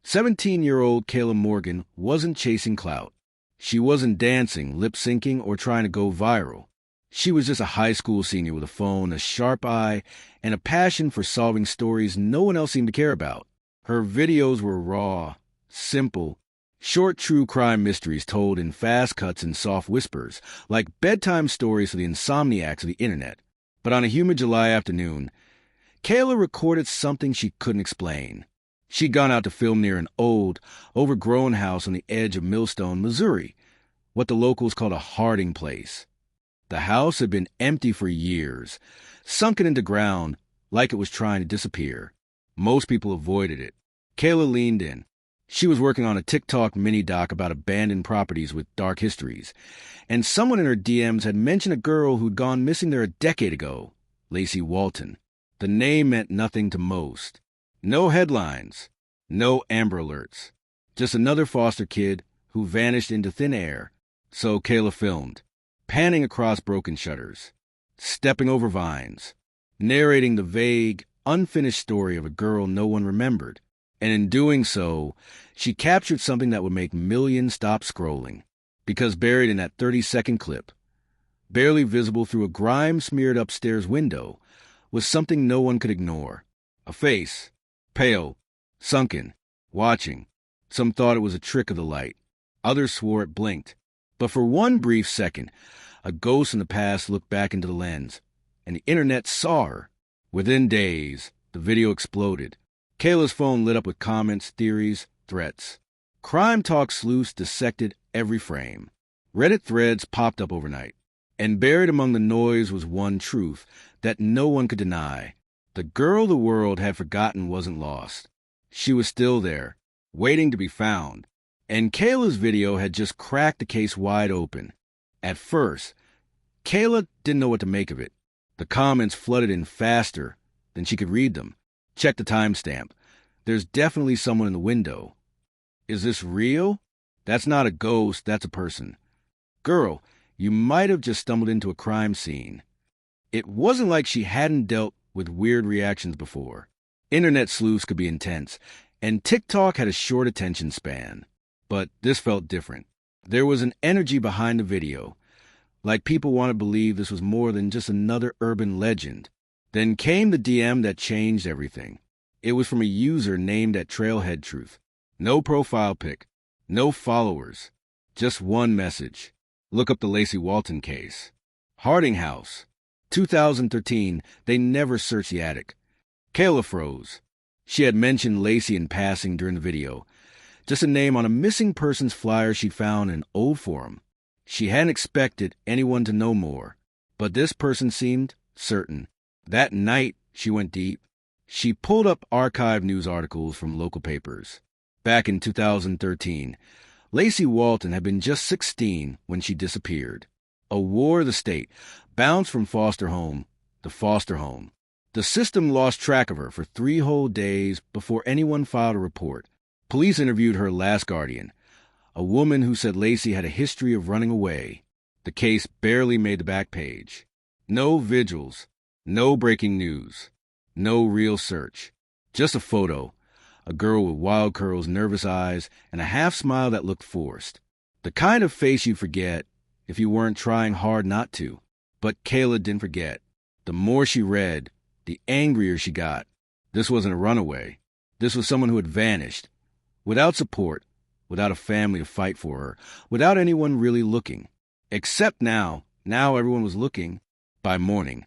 17-year-old Kayla Morgan wasn't chasing clout. She wasn't dancing, lip-syncing, or trying to go viral. She was just a high school senior with a phone, a sharp eye, and a passion for solving stories no one else seemed to care about. Her videos were raw, simple, short true crime mysteries told in fast cuts and soft whispers, like bedtime stories for the insomniacs of the internet. But on a humid July afternoon, Kayla recorded something she couldn't explain. She'd gone out to film near an old, overgrown house on the edge of Millstone, Missouri, what the locals called a harding place. The house had been empty for years, sunken into ground like it was trying to disappear. Most people avoided it. Kayla leaned in. She was working on a TikTok mini-doc about abandoned properties with dark histories, and someone in her DMs had mentioned a girl who'd gone missing there a decade ago, Lacey Walton. The name meant nothing to most. No headlines, no Amber Alerts, just another foster kid who vanished into thin air. So Kayla filmed, panning across broken shutters, stepping over vines, narrating the vague, unfinished story of a girl no one remembered. And in doing so, she captured something that would make millions stop scrolling. Because buried in that 30-second clip, barely visible through a grime-smeared upstairs window, was something no one could ignore. A face, pale, sunken, watching. Some thought it was a trick of the light. Others swore it blinked. But for one brief second, a ghost in the past looked back into the lens, and the internet saw her. Within days, the video exploded. Kayla's phone lit up with comments, theories, threats. Crime Talk sleuths dissected every frame. Reddit threads popped up overnight. And buried among the noise was one truth that no one could deny. The girl the world had forgotten wasn't lost. She was still there, waiting to be found. And Kayla's video had just cracked the case wide open. At first, Kayla didn't know what to make of it. The comments flooded in faster than she could read them. Check the timestamp. There's definitely someone in the window. Is this real? That's not a ghost, that's a person. Girl, you might have just stumbled into a crime scene. It wasn't like she hadn't dealt with weird reactions before. Internet sleuths could be intense, and TikTok had a short attention span. But this felt different. There was an energy behind the video, like people wanted to believe this was more than just another urban legend. Then came the DM that changed everything. It was from a user named at Trailhead Truth. No profile pic, no followers, just one message. Look up the Lacey Walton case. Harding House. 2013, they never searched the attic. Kayla froze. She had mentioned Lacey in passing during the video. Just a name on a missing persons flyer she'd found in an old forum. She hadn't expected anyone to know more, but this person seemed certain. That night, she went deep. She pulled up archived news articles from local papers. Back in 2013, Lacey Walton had been just 16 when she disappeared. A war of the state, bounced from foster home to foster home. The system lost track of her for 3 whole days before anyone filed a report. Police interviewed her last guardian, a woman who said Lacey had a history of running away. The case barely made the back page. No vigils, no breaking news, no real search. Just a photo, a girl with wild curls, nervous eyes, and a half smile that looked forced. The kind of face you'd forget if you weren't trying hard not to. But Kayla didn't forget. The more she read, the angrier she got. This wasn't a runaway. This was someone who had vanished. Without support, without a family to fight for her, without anyone really looking. Except now everyone was looking. By morning,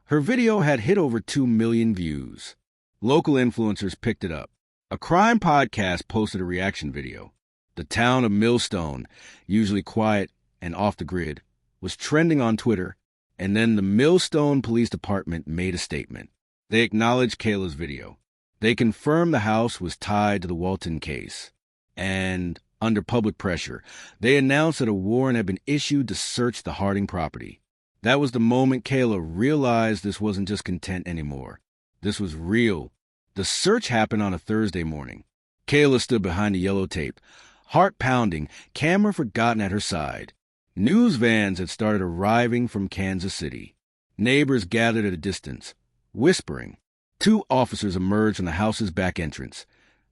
her video had hit over 2 million views. Local influencers picked it up. A crime podcast posted a reaction video. The town of Millstone, usually quiet and off the grid, was trending on Twitter, and then the Millstone Police Department made a statement. They acknowledged Kayla's video. They confirmed the house was tied to the Walton case. And, under public pressure, they announced that a warrant had been issued to search the Harding property. That was the moment Kayla realized this wasn't just content anymore. This was real. The search happened on a Thursday morning. Kayla stood behind the yellow tape, heart pounding, camera forgotten at her side. News vans had started arriving from Kansas City. Neighbors gathered at a distance, whispering. 2 officers emerged from the house's back entrance,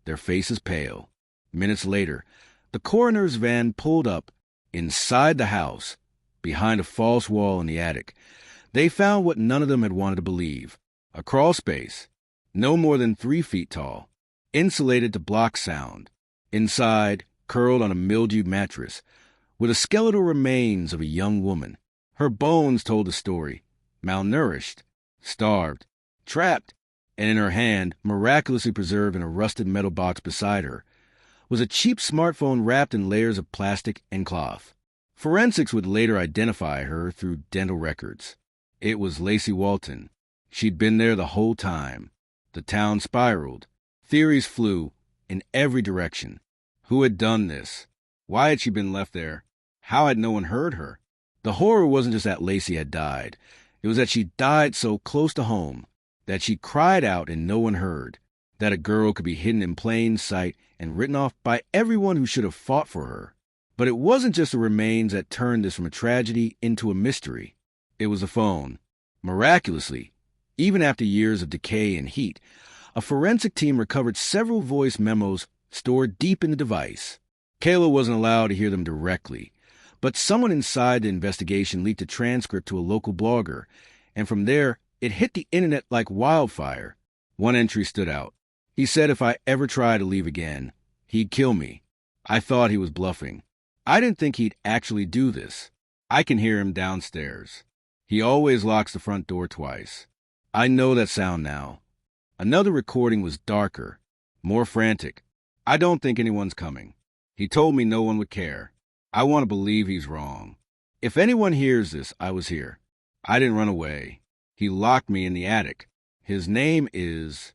their faces pale. Minutes later, the coroner's van pulled up inside the house, behind a false wall in the attic. They found what none of them had wanted to believe: a crawl space, no more than 3 feet tall, insulated to block sound. Inside, curled on a mildewed mattress, were the skeletal remains of a young woman. Her bones told a story: malnourished, starved, trapped, and in her hand, miraculously preserved in a rusted metal box beside her, was a cheap smartphone wrapped in layers of plastic and cloth. Forensics would later identify her through dental records. It was Lacey Walton. She'd been there the whole time. The town spiraled. Theories flew in every direction. Who had done this? Why had she been left there? How had no one heard her? The horror wasn't just that Lacey had died. It was that she died so close to home, that she cried out and no one heard, that a girl could be hidden in plain sight and written off by everyone who should have fought for her. But it wasn't just the remains that turned this from a tragedy into a mystery. It was a phone. Miraculously, even after years of decay and heat, a forensic team recovered several voice memos stored deep in the device. Kayla wasn't allowed to hear them directly, but someone inside the investigation leaked a transcript to a local blogger, and from there, it hit the internet like wildfire. One entry stood out. He said if I ever tried to leave again, he'd kill me. I thought he was bluffing. I didn't think he'd actually do this. I can hear him downstairs. He always locks the front door twice. I know that sound now. Another recording was darker, more frantic. I don't think anyone's coming. He told me no one would care. I want to believe he's wrong. If anyone hears this, I was here. I didn't run away. He locked me in the attic. His name is...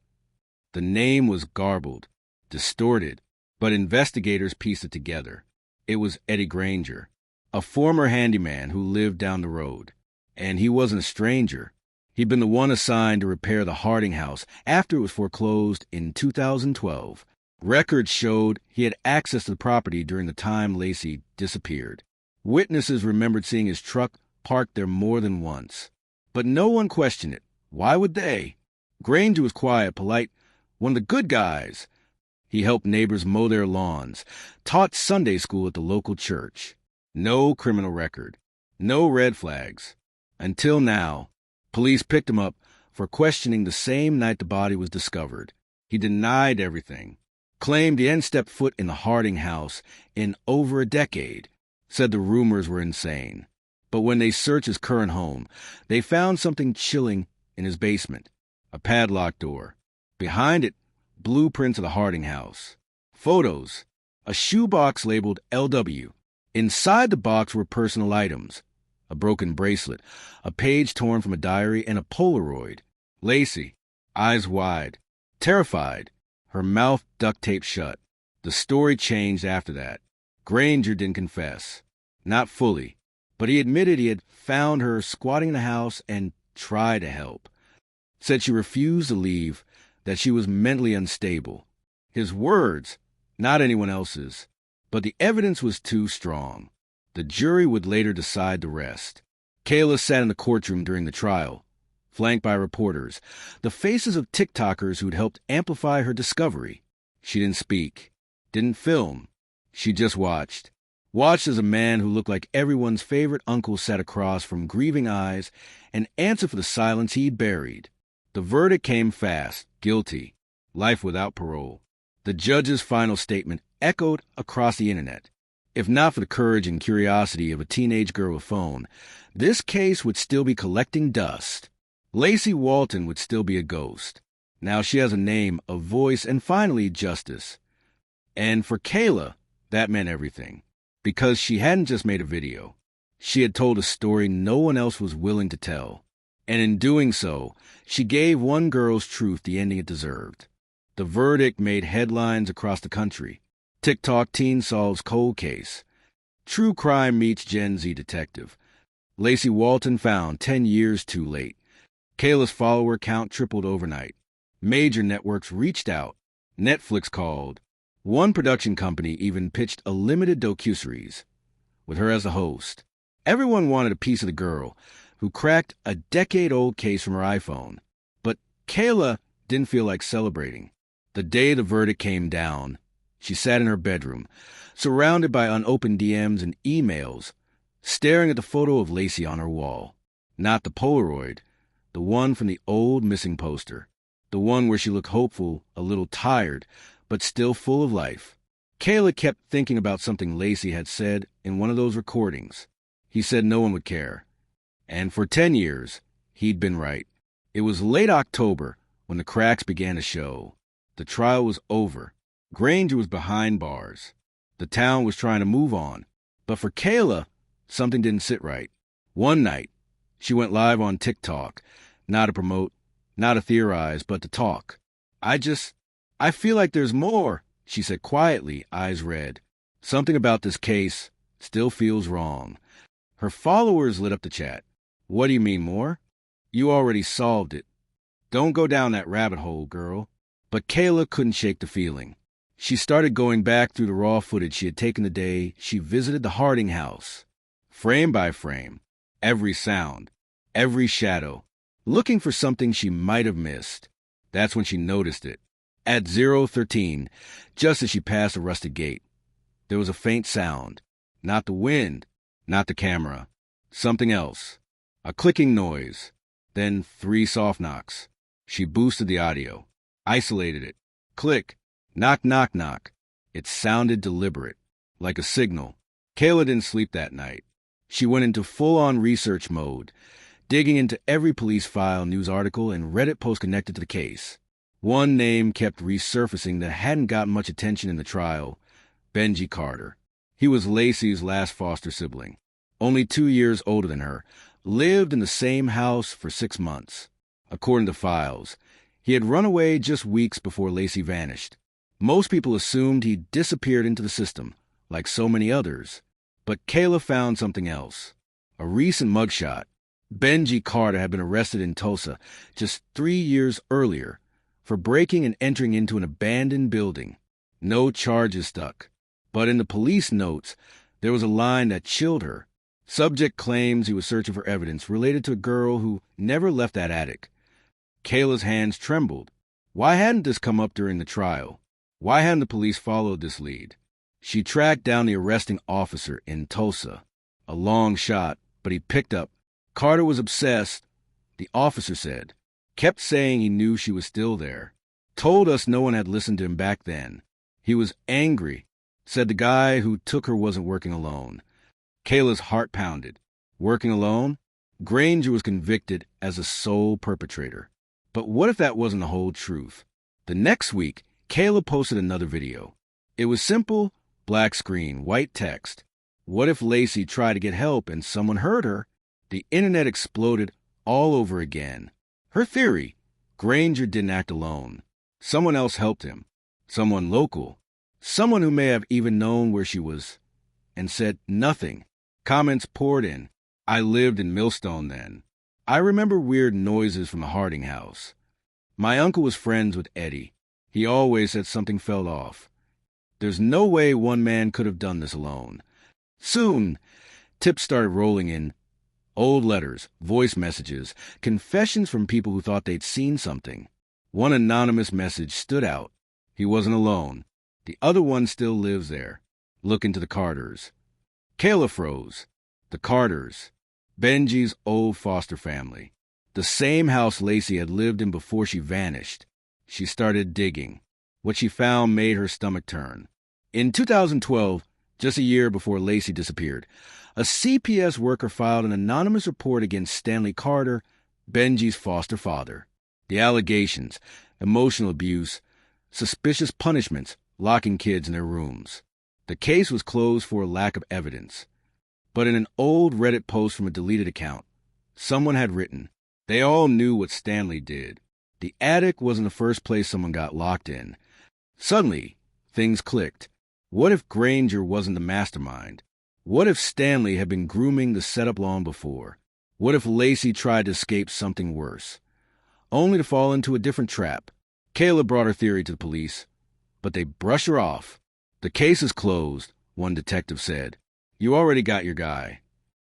The name was garbled, distorted, but investigators pieced it together. It was Eddie Granger, a former handyman who lived down the road. And he wasn't a stranger. He'd been the one assigned to repair the Harding house after it was foreclosed in 2012. Records showed he had access to the property during the time Lacey disappeared. Witnesses remembered seeing his truck parked there more than once. But no one questioned it. Why would they? Granger was quiet, polite, one of the good guys. He helped neighbors mow their lawns, taught Sunday school at the local church. No criminal record. No red flags. Until now, police picked him up for questioning the same night the body was discovered. He denied everything, claimed he hadn't stepped foot in the Harding house in over a decade, said the rumors were insane. But when they searched his current home, they found something chilling in his basement, a padlocked door. Behind it, blueprints of the Harding house. Photos, a shoebox labeled LW. Inside the box were personal items, a broken bracelet, a page torn from a diary, and a Polaroid. Lacey, eyes wide, terrified, her mouth duct-taped shut. The story changed after that. Granger didn't confess. Not fully, but he admitted he had found her squatting in the house and tried to help. Said she refused to leave, that she was mentally unstable. His words, not anyone else's, but the evidence was too strong. The jury would later decide the rest. Kayla sat in the courtroom during the trial, flanked by reporters, the faces of TikTokers who'd helped amplify her discovery. She didn't speak, didn't film. She just watched. Watched as a man who looked like everyone's favorite uncle sat across from grieving eyes and answered for the silence he'd buried. The verdict came fast, guilty, life without parole. The judge's final statement echoed across the internet. If not for the courage and curiosity of a teenage girl with a phone, this case would still be collecting dust. Lacey Walton would still be a ghost. Now she has a name, a voice, and finally justice. And for Kayla, that meant everything. Because she hadn't just made a video. She had told a story no one else was willing to tell. And in doing so, she gave one girl's truth the ending it deserved. The verdict made headlines across the country. TikTok teen solves cold case. True crime meets Gen Z detective. Lacey Walton found 10 years too late. Kayla's follower count tripled overnight. Major networks reached out. Netflix called. One production company even pitched a limited docuseries, with her as the host. Everyone wanted a piece of the girl, who cracked a decade-old case from her iPhone. But Kayla didn't feel like celebrating. The day the verdict came down, She sat in her bedroom, surrounded by unopened DMs and emails, staring at the photo of Lacey on her wall. Not the Polaroid, the one from the old missing poster. The one where she looked hopeful, a little tired, but still full of life. Kayla kept thinking about something Lacey had said in one of those recordings. He said no one would care. And for 10 years, he'd been right. It was late October when the cracks began to show. The trial was over. Granger was behind bars. The town was trying to move on. But for Kayla, something didn't sit right. One night, she went live on TikTok, not to promote, not to theorize, but to talk. I feel like there's more, she said quietly, eyes red. Something about this case still feels wrong. Her followers lit up the chat. What do you mean more? You already solved it. Don't go down that rabbit hole, girl. But Kayla couldn't shake the feeling. She started going back through the raw footage she had taken the day she visited the Harding house. Frame by frame, every sound, every shadow, looking for something she might have missed. That's when she noticed it. At 0:13, just as she passed a rusted gate, there was a faint sound. Not the wind, not the camera. Something else. A clicking noise. Then 3 soft knocks. She boosted the audio. Isolated it. Click. Knock, knock, knock. It sounded deliberate. Like a signal. Kayla didn't sleep that night. She went into full-on research mode, digging into every police file, news article, and Reddit post connected to the case. One name kept resurfacing that hadn't gotten much attention in the trial. Benji Carter. He was Lacey's last foster sibling. Only 2 years older than her. Lived in the same house for 6 months. According to files, he had run away just weeks before Lacey vanished. Most people assumed he disappeared into the system, like so many others. But Kayla found something else. A recent mugshot. Benji Carter had been arrested in Tulsa just 3 years earlier for breaking and entering into an abandoned building. No charges stuck. But in the police notes, there was a line that chilled her. Subject claims he was searching for evidence related to a girl who never left that attic. Kayla's hands trembled. Why hadn't this come up during the trial? Why hadn't the police followed this lead? She tracked down the arresting officer in Tulsa. A long shot, but he picked up. Carter was obsessed, the officer said. Kept saying he knew she was still there. Told us no one had listened to him back then. He was angry. Said the guy who took her wasn't working alone. Kayla's heart pounded. Working alone? Granger was convicted as a sole perpetrator. But what if that wasn't the whole truth? The next week, Kayla posted another video. It was simple, black screen, white text. What if Lacey tried to get help and someone heard her? The internet exploded all over again. Her theory, Granger didn't act alone. Someone else helped him. Someone local. Someone who may have even known where she was. And said nothing. Comments poured in. I lived in Millstone then. I remember weird noises from the Harding house. My uncle was friends with Eddie. He always said something fell off. There's no way one man could have done this alone. Soon, tips started rolling in. Old letters, voice messages, confessions from people who thought they'd seen something. One anonymous message stood out. He wasn't alone. The other one still lives there. Look into the Carters. Kayla froze. The Carters. Benji's old foster family. The same house Lacey had lived in before she vanished. She started digging. What she found made her stomach turn. In 2012, just a year before Lacey disappeared, a CPS worker filed an anonymous report against Stanley Carter, Benji's foster father. The allegations, emotional abuse, suspicious punishments, locking kids in their rooms. The case was closed for lack of evidence. But in an old Reddit post from a deleted account, someone had written, they all knew what Stanley did. The attic wasn't the first place someone got locked in. Suddenly, things clicked. What if Granger wasn't the mastermind? What if Stanley had been grooming the setup long before? What if Lacey tried to escape something worse? Only to fall into a different trap. Kayla brought her theory to the police, but they brush her off. The case is closed, one detective said. You already got your guy.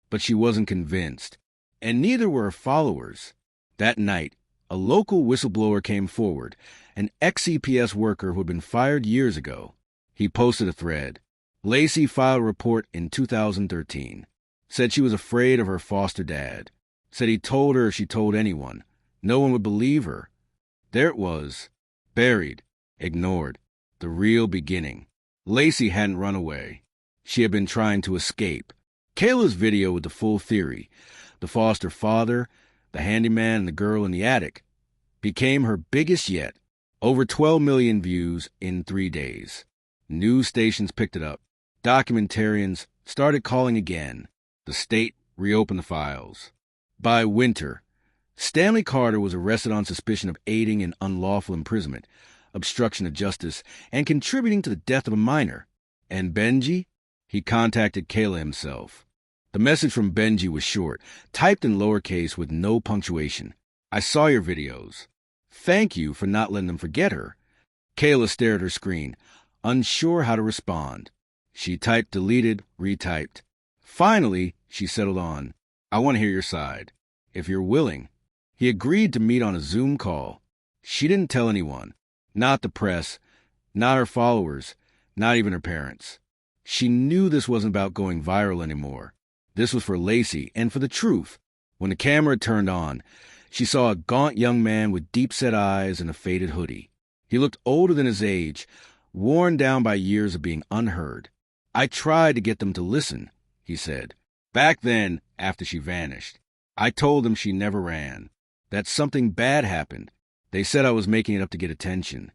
But she wasn't convinced, and neither were her followers. That night, a local whistleblower came forward, an ex-CPS worker who had been fired years ago. He posted a thread. Lacey filed a report in 2013. Said she was afraid of her foster dad. Said he told her if she told anyone, no one would believe her. There it was. Buried. Ignored. The real beginning. Lacey hadn't run away. She had been trying to escape. Kayla's video with the full theory, the foster father, the handyman, and the girl in the attic, became her biggest yet. Over 12 million views in 3 days. News stations picked it up. Documentarians started calling again. The state reopened the files. By winter, Stanley Carter was arrested on suspicion of aiding in unlawful imprisonment, obstruction of justice, and contributing to the death of a minor. And Benji? He contacted Kayla himself. The message from Benji was short, typed in lowercase with no punctuation. I saw your videos. Thank you for not letting them forget her. Kayla stared at her screen, unsure how to respond. She typed, deleted, retyped. Finally, she settled on, I want to hear your side, if you're willing. He agreed to meet on a Zoom call. She didn't tell anyone, not the press, not her followers, not even her parents. She knew this wasn't about going viral anymore. This was for Lacey and for the truth. When the camera turned on, she saw a gaunt young man with deep-set eyes and a faded hoodie. He looked older than his age, worn down by years of being unheard. I tried to get them to listen, he said. Back then, after she vanished, I told them she never ran, that something bad happened. They said I was making it up to get attention.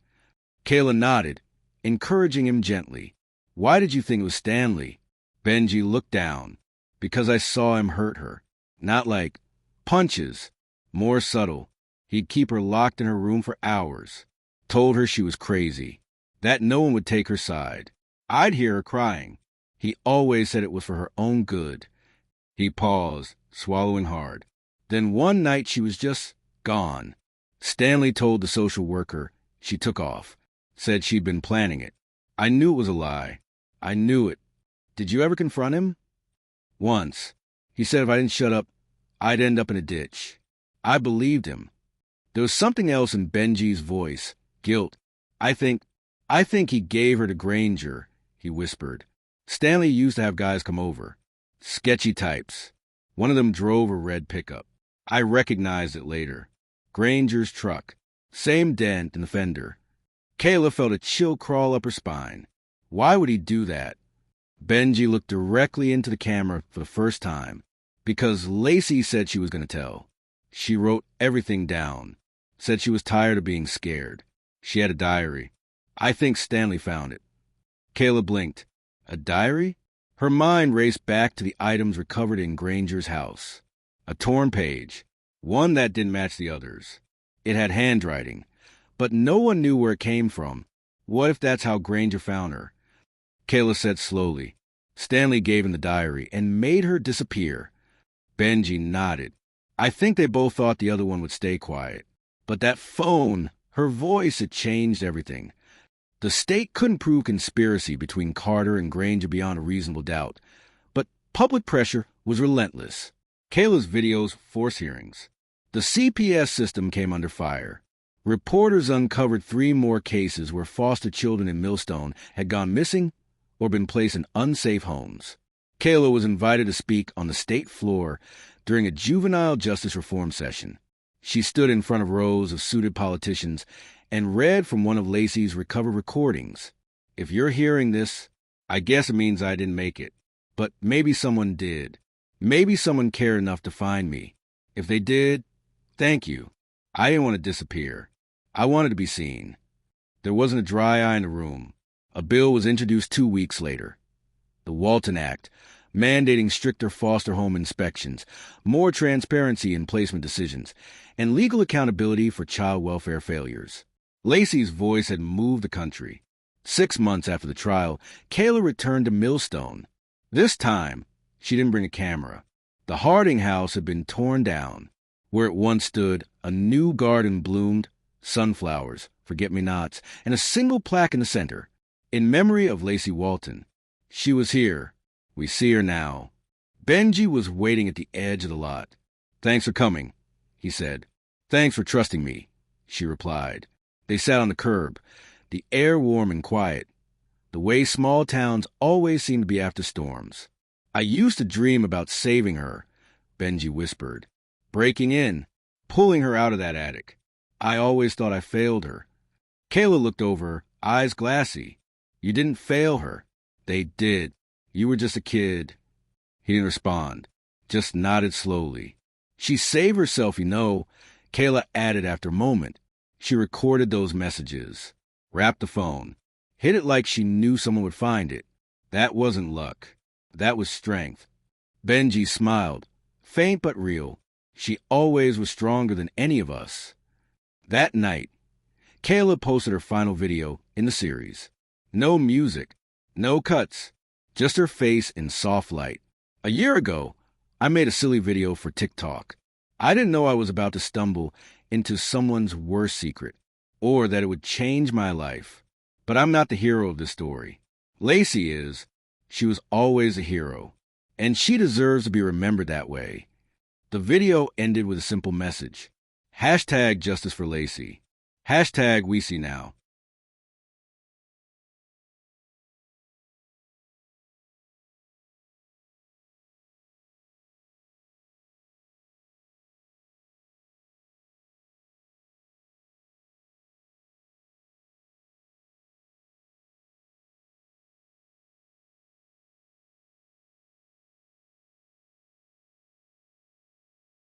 Kayla nodded, encouraging him gently. Why did you think it was Stanley? Benji looked down. Because I saw him hurt her. Not like punches. More subtle. He'd keep her locked in her room for hours. Told her she was crazy. That no one would take her side. I'd hear her crying. He always said it was for her own good. He paused, swallowing hard. Then one night she was just gone. Stanley told the social worker. She took off. Said she'd been planning it. I knew it was a lie. I knew it. Did you ever confront him? Once. He said if I didn't shut up, I'd end up in a ditch. I believed him. There was something else in Benji's voice. Guilt. I think he gave her to Granger, he whispered. Stanley used to have guys come over. Sketchy types. One of them drove a red pickup. I recognized it later. Granger's truck. Same dent in the fender. Kayla felt a chill crawl up her spine. Why would he do that? Benji looked directly into the camera for the first time. Because Lacey said she was going to tell. She wrote everything down. Said she was tired of being scared. She had a diary. I think Stanley found it. Kayla blinked. A diary? Her mind raced back to the items recovered in Granger's house. A torn page. One that didn't match the others. It had handwriting. But no one knew where it came from. What if that's how Granger found her? Kayla said slowly. Stanley gave him the diary and made her disappear. Benji nodded. I think they both thought the other one would stay quiet. But that phone, her voice had changed everything. The state couldn't prove conspiracy between Carter and Granger beyond a reasonable doubt. But public pressure was relentless. Kayla's videos forced hearings. The CPS system came under fire. Reporters uncovered 3 more cases where foster children in Millstone had gone missing or been placed in unsafe homes. Kayla was invited to speak on the state floor during a juvenile justice reform session. She stood in front of rows of suited politicians and read from one of Lacey's recovered recordings. If you're hearing this, I guess it means I didn't make it. But maybe someone did. Maybe someone cared enough to find me. If they did, thank you. I didn't want to disappear. I wanted to be seen. There wasn't a dry eye in the room. A bill was introduced 2 weeks later. The Walton Act, mandating stricter foster home inspections, more transparency in placement decisions, and legal accountability for child welfare failures. Lacey's voice had moved the country. 6 months after the trial, Kayla returned to Millstone. This time, she didn't bring a camera. The Harding house had been torn down. Where it once stood, a new garden bloomed, sunflowers, forget-me-nots, and a single plaque in the center, in memory of Lacey Walton. She was here. We see her now. Benji was waiting at the edge of the lot. Thanks for coming, he said. Thanks for trusting me, she replied. They sat on the curb, the air warm and quiet. the way small towns always seem to be after storms. I used to dream about saving her, Benji whispered. Breaking in, pulling her out of that attic. I always thought I failed her. Kayla looked over, eyes glassy. You didn't fail her. They did. You were just a kid. He didn't respond, just nodded slowly. She saved herself, you know, Kayla added after a moment. She recorded those messages, wrapped the phone, hid it like she knew someone would find it. That wasn't luck. That was strength. Benji smiled, faint but real. She always was stronger than any of us. That night, Kayla posted her final video in the series. No music, no cuts, just her in soft light. A year ago, I made a silly video for TikTok. I didn't know I was about to stumble into someone's worst secret, or that it would change my life. But I'm not the hero of this story. Lacey is. She was always a hero, and she deserves to be remembered that way. The video ended with a simple message. Hashtag justice for Lacey. Hashtag we see now.